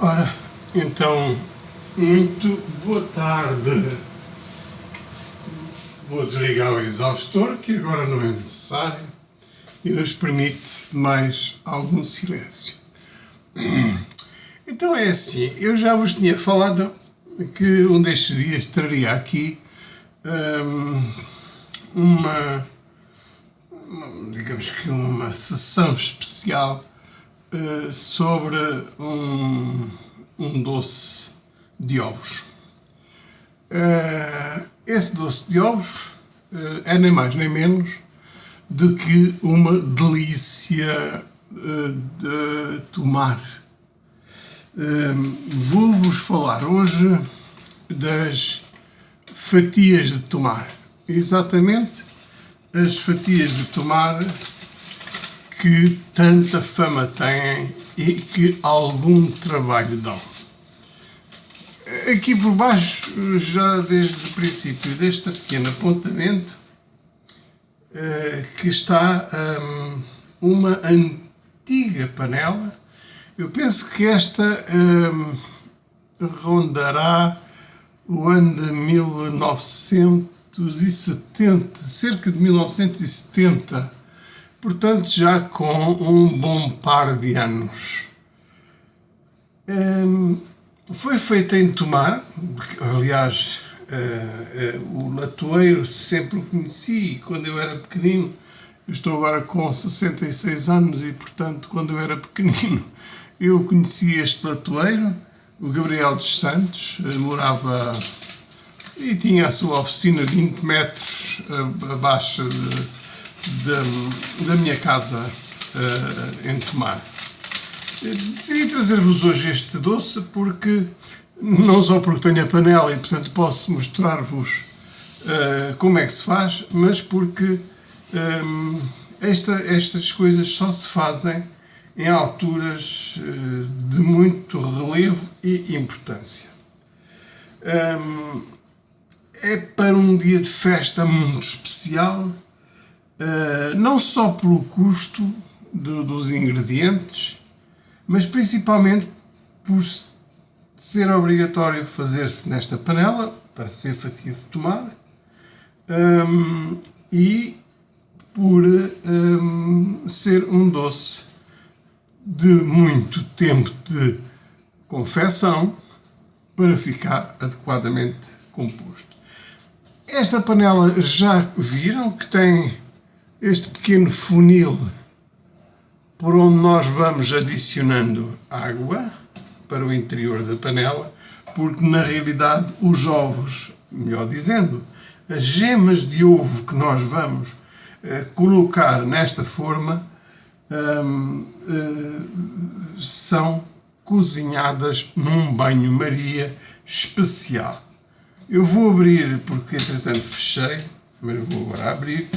Ora, então, muito boa tarde. Vou desligar o exaustor, que agora não é necessário, e nos permite mais algum silêncio. Então é assim, eu já vos tinha falado que um destes dias traria aqui digamos que uma sessão especial sobre um doce de ovos. Esse doce de ovos é nem mais nem menos do que uma delícia de tomar. Vou-vos falar hoje das fatias de tomar. Exatamente as fatias de tomar que tanta fama têm e que algum trabalho dão. Aqui por baixo, já desde o princípio deste pequeno apontamento, que está uma antiga panela. Eu penso que esta rondará o ano de 1970, cerca de 1970, portanto já com um bom par de anos. Foi feita em Tomar, aliás, o latoeiro sempre o conheci quando eu era pequenino. Eu estou agora com 66 anos e, portanto, quando eu era pequenino, eu conheci este latoeiro, o Gabriel dos Santos, morava e tinha a sua oficina 20 metros abaixo da minha casa em Tomar. Decidi trazer-vos hoje este doce porque, não só porque tenho a panela e, portanto, posso mostrar-vos como é que se faz, mas porque estas coisas só se fazem em alturas de muito relevo e importância. É para um dia de festa muito especial, não só pelo custo dos ingredientes, mas principalmente por ser obrigatório fazer-se nesta panela, para ser fatia de tomar, e por ser um doce de muito tempo de confecção para ficar adequadamente composto. Esta panela já viram que tem este pequeno funil por onde nós vamos adicionando água para o interior da panela, porque na realidade os ovos, melhor dizendo, as gemas de ovo que nós vamos colocar nesta forma são cozinhadas num banho-maria especial. Eu vou abrir, porque entretanto fechei, mas vou agora abrir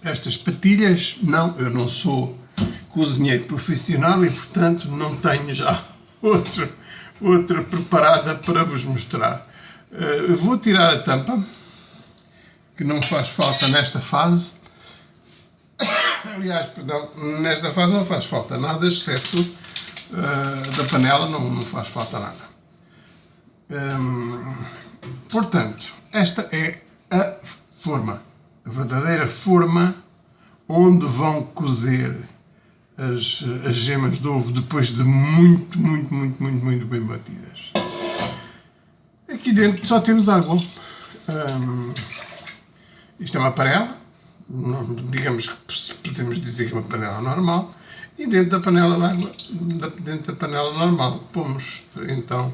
estas patilhas. Não, eu não sou cozinheiro profissional e, portanto, não tenho já outra preparada para vos mostrar. Eu vou tirar a tampa, que não faz falta nesta fase. Aliás, perdão, nesta fase não faz falta nada, exceto da panela não faz falta nada. Portanto, esta é a forma, a verdadeira forma onde vão cozer as gemas de ovo depois de muito bem batidas. Aqui dentro só temos água. Isto é uma panela, digamos que podemos dizer que é uma panela normal, e dentro da panela de água, dentro da panela normal, pomos então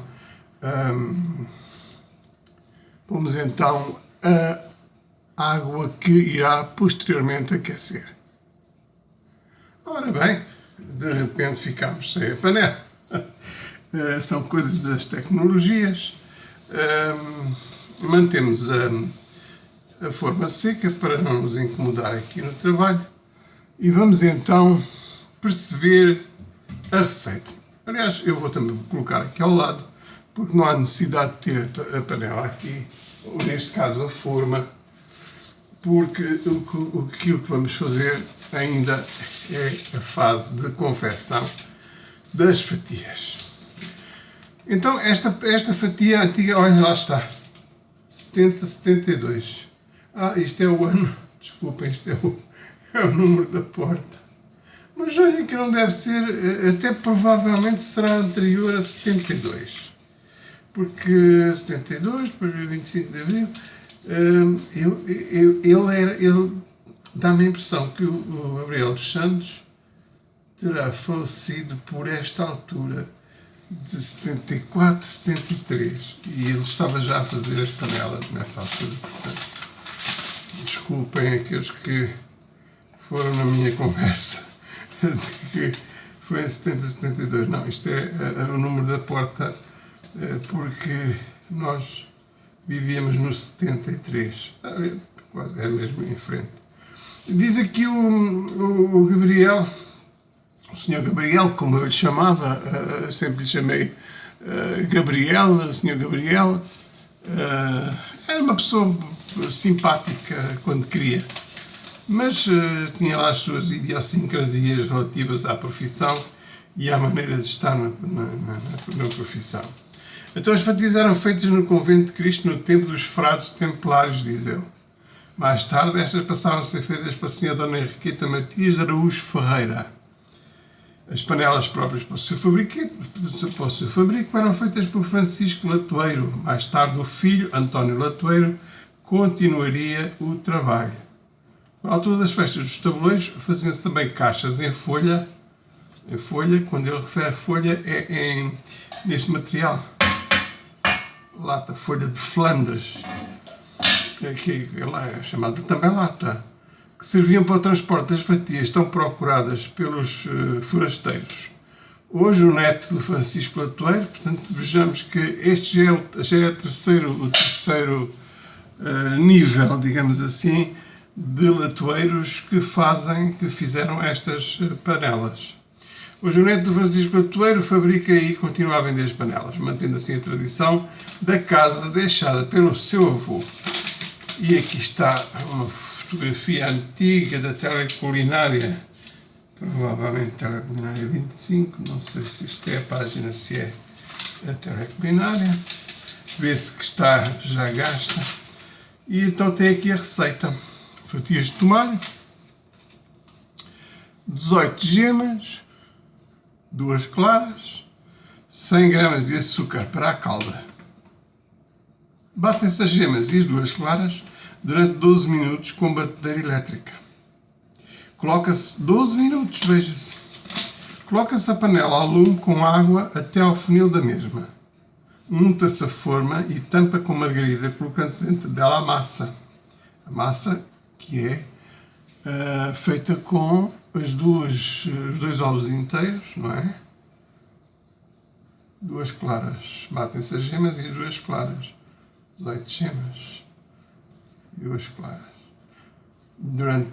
a água que irá posteriormente aquecer. Ora bem, de repente ficamos sem a panela. São coisas das tecnologias. Mantemos a forma seca para não nos incomodar aqui no trabalho e vamos então perceber a receita. Aliás, eu vou também colocar aqui ao lado, porque não há necessidade de ter a panela aqui, ou neste caso a forma, porque aquilo que vamos fazer ainda é a fase de confecção das fatias. Então, esta fatia antiga, olha, lá está. 7072. Isto é o ano. Desculpem, isto é o número da porta. Mas olha que não deve ser, até provavelmente será anterior a 72. Porque 72, depois 25 de Abril, ele dá-me a impressão que o Gabriel dos Santos terá falecido por esta altura de 74, 73. E ele estava já a fazer as panelas nessa altura. Portanto, desculpem aqueles que foram na minha conversa de que foi em 70, 72. Não, isto é o número da porta, porque nós vivíamos no 73. É mesmo em frente. Diz aqui o Gabriel, o Sr. Gabriel, como eu lhe chamava, sempre lhe chamei Gabriel, o Sr. Gabriel, era uma pessoa simpática quando queria, mas tinha lá as suas idiosincrasias relativas à profissão e à maneira de estar na profissão. Então as fatias eram feitas no Convento de Cristo no tempo dos frades templários, diz ele. Mais tarde, estas passaram a ser feitas pela Sra. Dona Henriqueta Matias de Araújo Ferreira. As panelas próprias para o seu fabrico eram feitas por Francisco Latoeiro. Mais tarde, o filho, António Latoeiro, continuaria o trabalho. Na altura das festas dos tabuleiros, faziam-se também caixas em folha. Em folha, quando ele refere a folha, é neste material. Lata, folha de Flandres. Que é chamada também lata, que serviam para o transporte das fatias tão procuradas pelos forasteiros. Hoje o neto do Francisco Latoeiro, portanto vejamos que este já é o terceiro nível, digamos assim, de latoeiros que fizeram estas panelas. Hoje o neto do Francisco Latoeiro fabrica e continua a vender as panelas, mantendo assim a tradição da casa deixada pelo seu avô. E aqui está uma fotografia antiga da Teleculinária, provavelmente Teleculinária 25, não sei se isto é a página, se é a Teleculinária, vê-se que está já gasta. E então tem aqui a receita: fatias de tomate, 18 gemas, 2 claras, 100 gramas de açúcar para a calda. Batem-se as gemas e as 2 claras durante 12 minutos com batedeira elétrica. Coloca-se 12 minutos, veja-se. Coloca-se a panela ao lume com água até ao funil da mesma. Unta-se a forma e tampa com margarida, colocando-se dentro dela a massa. A massa que é feita com os 2 ovos inteiros, não é? 2 claras. Batem-se as gemas e as 2 claras. 18 gemas e 2 claras. Durante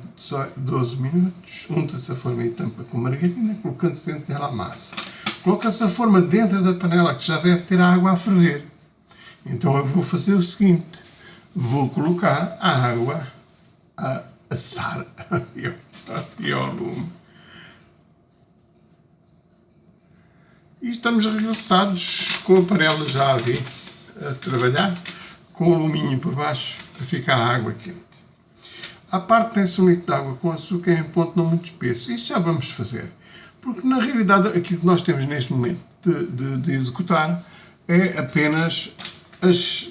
12 minutos, unta-se a forma e tampa com margarina, colocando-se dentro dela a massa. Coloca-se a forma dentro da panela, que já deve ter a água a ferver. Então eu vou fazer o seguinte: vou colocar a água a assar e ao lume. E estamos regressados com a panela já a trabalhar, com o alumínio por baixo para ficar a água quente. À parte tem-se um litro de água com açúcar em ponto não muito espesso. Isto já vamos fazer, porque na realidade aquilo que nós temos neste momento de executar é apenas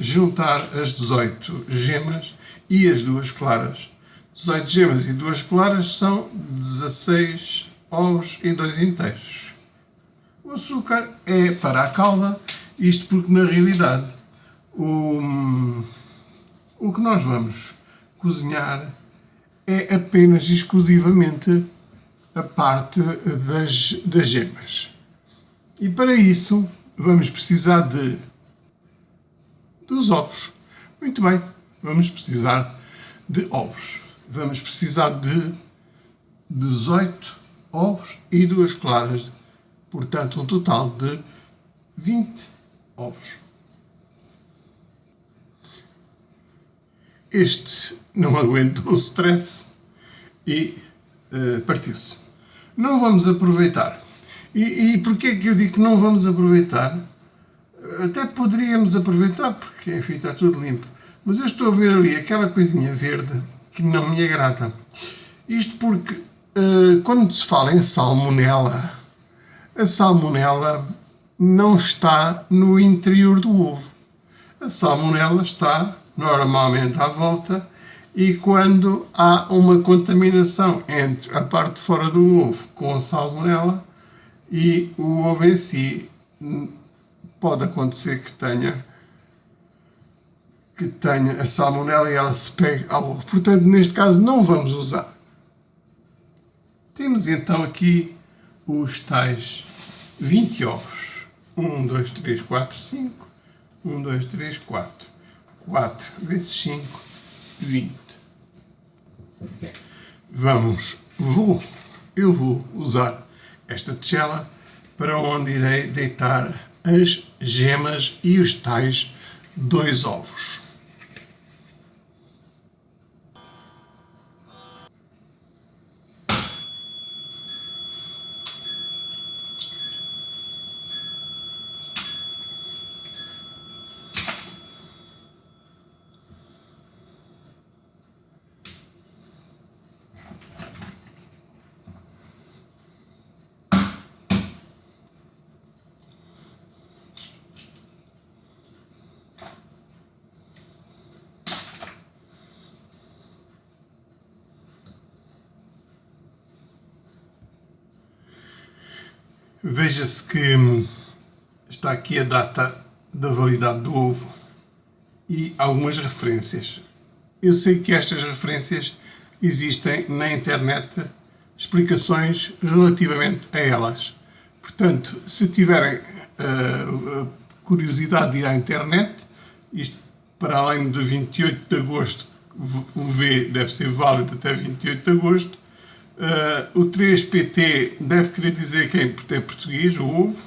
juntar as 18 gemas e as 2 claras. 18 gemas e 2 claras são 16 ovos e 2 inteiros. O açúcar é para a calda, isto porque na realidade o que nós vamos cozinhar é apenas e exclusivamente a parte das gemas. E para isso vamos precisar dos ovos. Muito bem, vamos precisar de ovos. Vamos precisar de 18 ovos e 2 claras, portanto um total de 20 ovos. Este não aguentou o stress e partiu-se. Não vamos aproveitar E porquê é que eu digo que não vamos aproveitar? Até poderíamos aproveitar, porque enfim está tudo limpo. Mas eu estou a ver ali aquela coisinha verde que não me agrada. Isto porque quando se fala em salmonela, a salmonela não está no interior do ovo. A salmonela está normalmente à volta e quando há uma contaminação entre a parte de fora do ovo com a salmonela e o ovo em si, pode acontecer que tenha a salmonela e ela se pegue ao ovo. Portanto, neste caso não vamos usar. Temos então aqui os tais 20 ovos. 1, 2, 3, 4, 5. 1, 2, 3, 4. 4 vezes 5, 20. Eu vou usar esta tigela para onde irei deitar as gemas e os tais 2 ovos. Veja-se que está aqui a data da validade do ovo e algumas referências. Eu sei que estas referências existem na internet, explicações relativamente a elas. Portanto, se tiverem curiosidade de ir à internet, isto para além de 28 de agosto, o V deve ser válido até 28 de agosto, o 3PT deve querer dizer que é português, o ovo,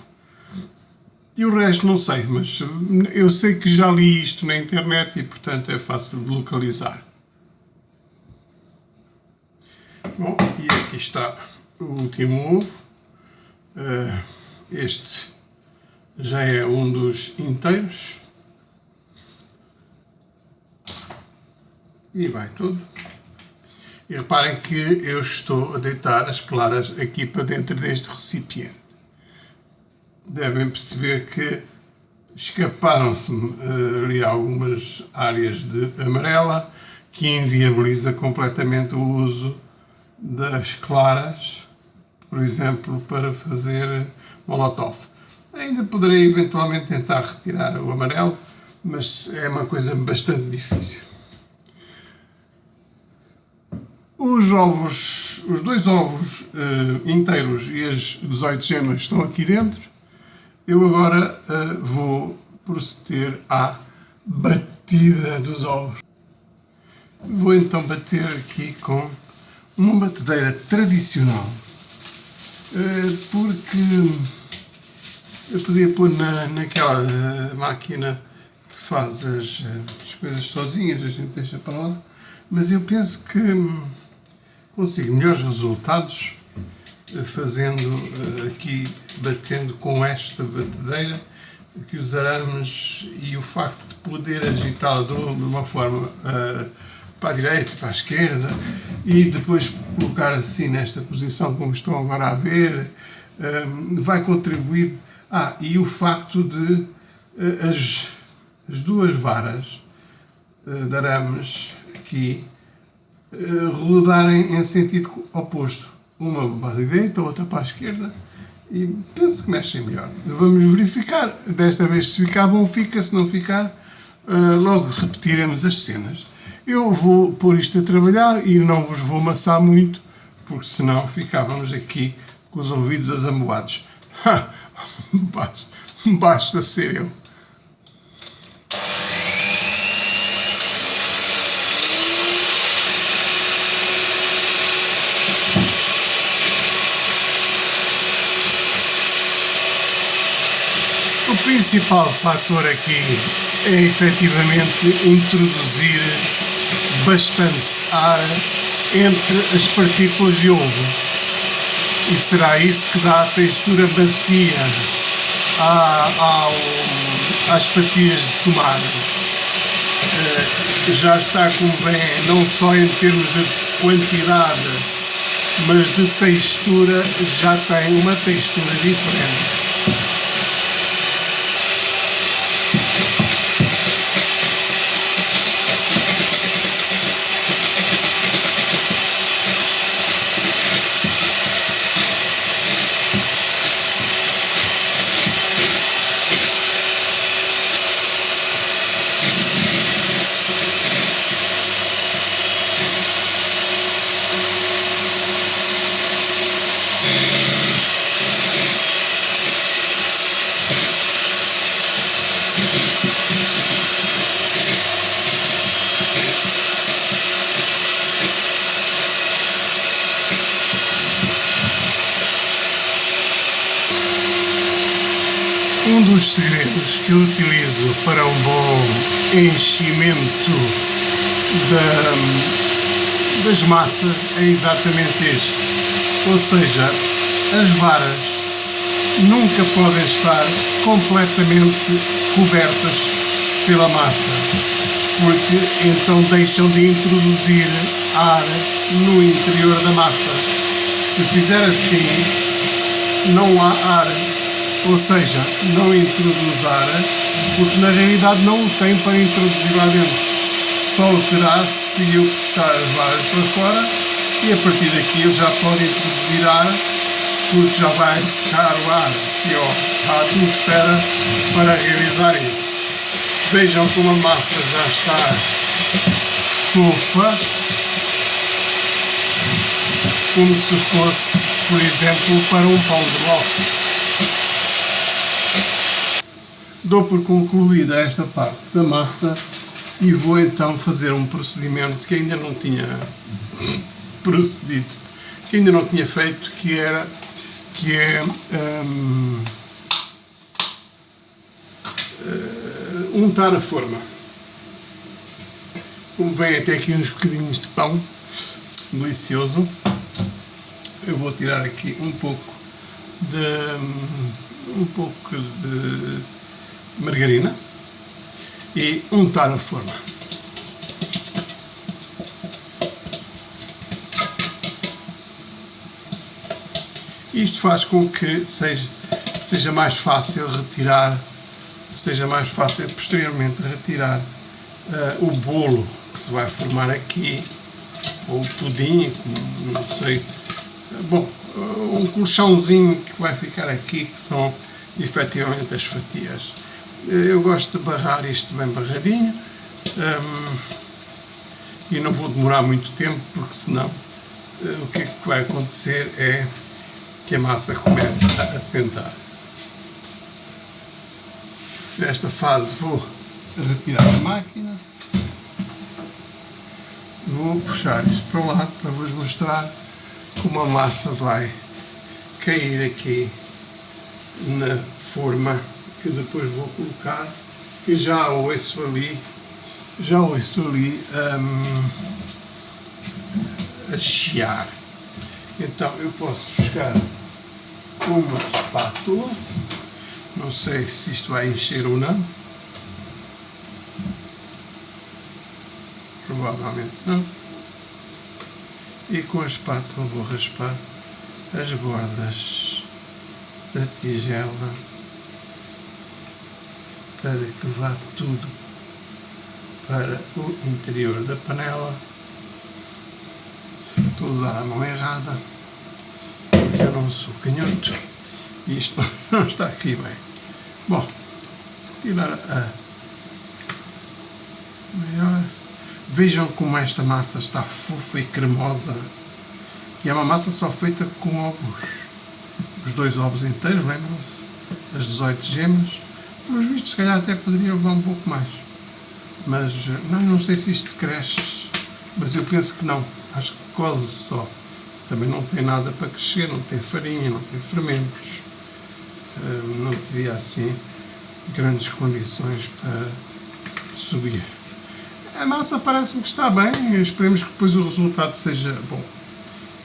e o resto não sei, mas eu sei que já li isto na internet e, portanto, é fácil de localizar. Bom, e aqui está o último ovo. Este já é um dos inteiros. E vai tudo. E reparem que eu estou a deitar as claras aqui para dentro deste recipiente. Devem perceber que escaparam-se-me ali algumas áreas de amarela, que inviabiliza completamente o uso das claras, por exemplo, para fazer molotov. Ainda poderei eventualmente tentar retirar o amarelo, mas é uma coisa bastante difícil. Os 2 ovos inteiros e as 18 gemas estão aqui dentro. Eu agora vou proceder à batida dos ovos. Vou então bater aqui com uma batedeira tradicional, porque eu podia pôr naquela máquina que faz as coisas sozinhas, a gente deixa para lá, mas eu penso que consigo melhores resultados fazendo aqui, batendo com esta batedeira, que os arames e o facto de poder agitá-la de uma forma para a direita, para a esquerda, e depois colocar assim nesta posição como estão agora a ver, vai contribuir. E o facto de as 2 varas de arames aqui rodarem em sentido oposto, uma para a direita, outra para a esquerda, e penso que mexem melhor. Vamos verificar, desta vez se ficar bom fica, se não ficar, logo repetiremos as cenas. Eu vou pôr isto a trabalhar e não vos vou amassar muito, porque senão ficávamos aqui com os ouvidos azamoados. Basta ser eu. O principal fator aqui é efetivamente introduzir bastante ar entre as partículas de ovo. E será isso que dá a textura macia às fatias de tomate. Já está como bem, não só em termos de quantidade, mas de textura, já tem uma textura diferente. Um dos segredos que eu utilizo para um bom enchimento das massas é exatamente este. Ou seja, as varas nunca podem estar completamente cobertas pela massa, porque então deixam de introduzir ar no interior da massa. Se fizer assim, não há ar. Ou seja, não introduz ar, porque na realidade não o tem para introduzir lá dentro. Só o terá se eu puxar as varas para fora e a partir daqui ele já pode introduzir ar, porque já vai buscar o ar à atmosfera para realizar isso. Vejam como a massa já está fofa, como se fosse, por exemplo, para um pão de ló. Dou por concluída esta parte da massa e vou então fazer um procedimento que ainda não tinha procedido, que ainda não tinha feito, que é untar a forma. Como vem até aqui uns bocadinhos de pão delicioso, eu vou tirar aqui um pouco de margarina e untar a forma. Isto faz com que seja mais fácil retirar, seja mais fácil posteriormente retirar o bolo que se vai formar aqui, ou o pudim, não sei. Bom, um colchãozinho que vai ficar aqui, que são efetivamente as fatias. Eu gosto de barrar isto bem barradinho e não vou demorar muito tempo, porque senão o que vai acontecer é que a massa começa a assentar. Nesta fase vou retirar a máquina, vou puxar isto para o lado para vos mostrar como a massa vai cair aqui na forma que depois vou colocar, que já ouço ali a chiar. Então eu posso buscar uma espátula, não sei se isto vai encher ou não, provavelmente não, e com a espátula vou raspar as bordas da tigela para que vá tudo para o interior da panela. Estou a usar a mão errada, porque eu não sou canhoto e isto não está aqui bem. Bom, tirar a maior. Vejam como esta massa está fofa e cremosa, e é uma massa só feita com ovos, os 2 ovos inteiros, lembram-se, as 18 gemas. Pelos vistos, se calhar até poderia levar um pouco mais, mas não sei se isto cresce, mas eu penso que não, acho que coze só. Também não tem nada para crescer, não tem farinha, não tem fermentos, não teria assim grandes condições para subir. A massa parece-me que está bem, esperemos que depois o resultado seja bom.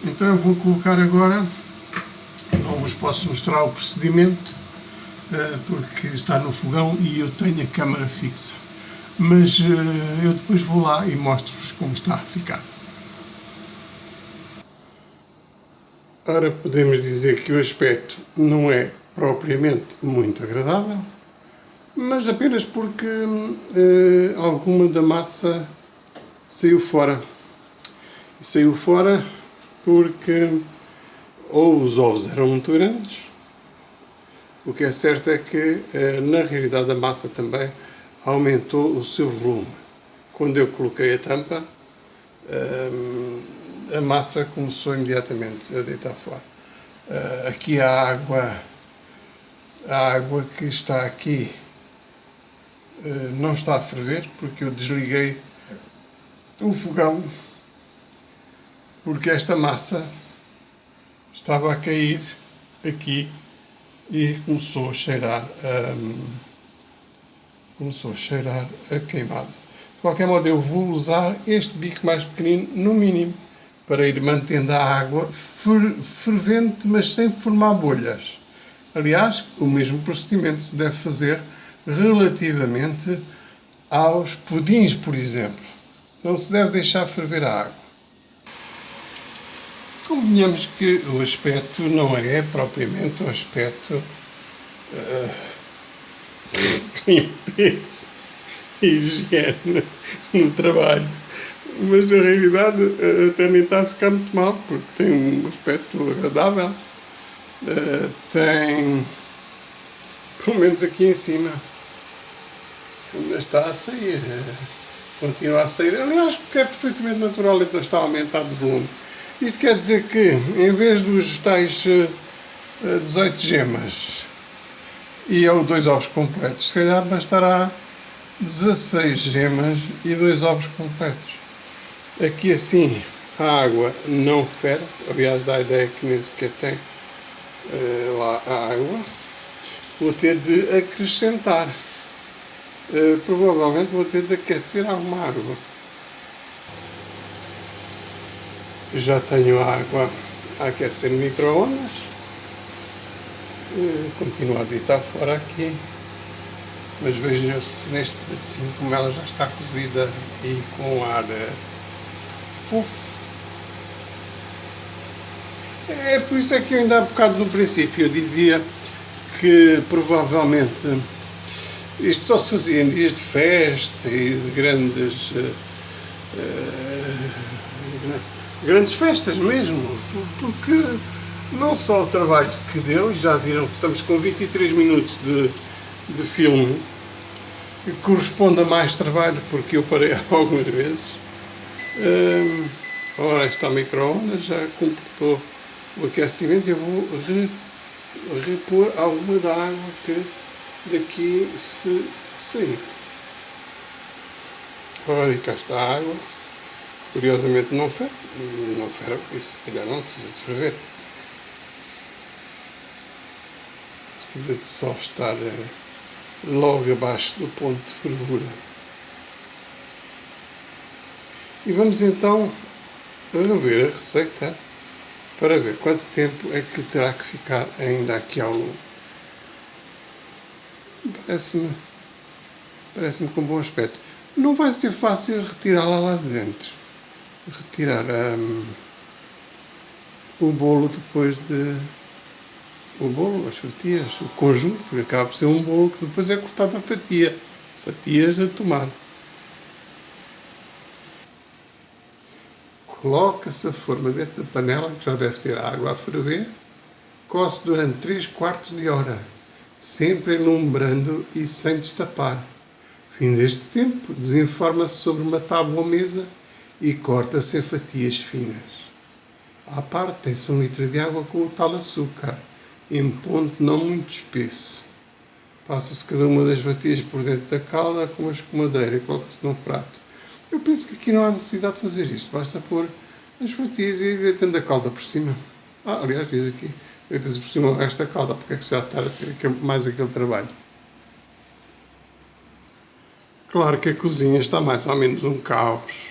Então eu vou colocar agora Não vos posso mostrar o procedimento porque está no fogão e eu tenho a câmara fixa. Mas eu depois vou lá e mostro-vos como está a ficar. Ora, podemos dizer que o aspecto não é propriamente muito agradável, mas apenas porque alguma da massa saiu fora. E saiu fora porque ou os ovos eram muito grandes, o que é certo é que na realidade a massa também aumentou o seu volume. Quando eu coloquei a tampa, a massa começou imediatamente a deitar fora. Aqui a água que está aqui não está a ferver porque eu desliguei o fogão, porque esta massa estava a cair aqui e começou a cheirar a queimado. De qualquer modo, eu vou usar este bico mais pequenino, no mínimo, para ir mantendo a água fervente, mas sem formar bolhas. Aliás, o mesmo procedimento se deve fazer relativamente aos pudins, por exemplo. Não se deve deixar ferver a água. Convenhamos que o aspecto não é propriamente um aspecto limpeza e higiene no trabalho, mas na realidade até nem está a ficar muito mal, porque tem um aspecto agradável, tem, pelo menos aqui em cima, ainda está a sair, continua a sair, aliás, porque é perfeitamente natural, então está a aumentar de volume. Isto quer dizer que, em vez dos tais 18 gemas e 2 ovos completos, se calhar bastará 16 gemas e 2 ovos completos. Aqui assim a água não ferve, aliás dá a ideia que nem sequer tem lá a água. Vou ter de acrescentar, provavelmente vou ter de aquecer alguma água. Já tenho a água a aquecer no micro-ondas. Continuo a deitar fora aqui. Mas vejam-se neste pedacinho como ela já está cozida e com ar fofo. É por isso é que eu ainda há bocado no princípio eu dizia que provavelmente isto só se fazia em dias de festa e de grandes festas mesmo, porque não só o trabalho que deu, e já viram que estamos com 23 minutos de filme, que corresponde a mais trabalho, porque eu parei algumas vezes. Ora, está o micro-ondas, já completou o aquecimento, eu vou repor alguma da água que daqui se sair. Ora, e cá está a água. Curiosamente não ferve, por isso, se calhar não precisa de ferver. Precisa de só estar logo abaixo do ponto de fervura. E vamos então rever a receita para ver quanto tempo é que terá que ficar ainda aqui ao lume. Parece-me com bom aspecto. Não vai ser fácil retirá-la lá de dentro. Retirar o bolo depois de... O bolo, as fatias, o conjunto, porque acaba por ser um bolo que depois é cortado a fatias a tomar. Coloca-se a forma dentro da panela, que já deve ter a água a ferver, coce durante 3/4 de hora, sempre enlumbrando e sem destapar. Fim deste tempo, desenforma-se sobre uma tábua ou mesa e corta-se em fatias finas. À parte tem-se 1 litro de água com o tal açúcar, em ponto não muito espesso. Passa-se cada uma das fatias por dentro da calda com uma escumadeira e coloca-se num prato. Eu penso que aqui não há necessidade de fazer isto, basta pôr as fatias e ir deitando a calda por cima. Aliás, diz aqui, deita-se por cima o resto da calda, porque é que se já está a ter mais aquele trabalho? Claro que a cozinha está mais ou menos um caos.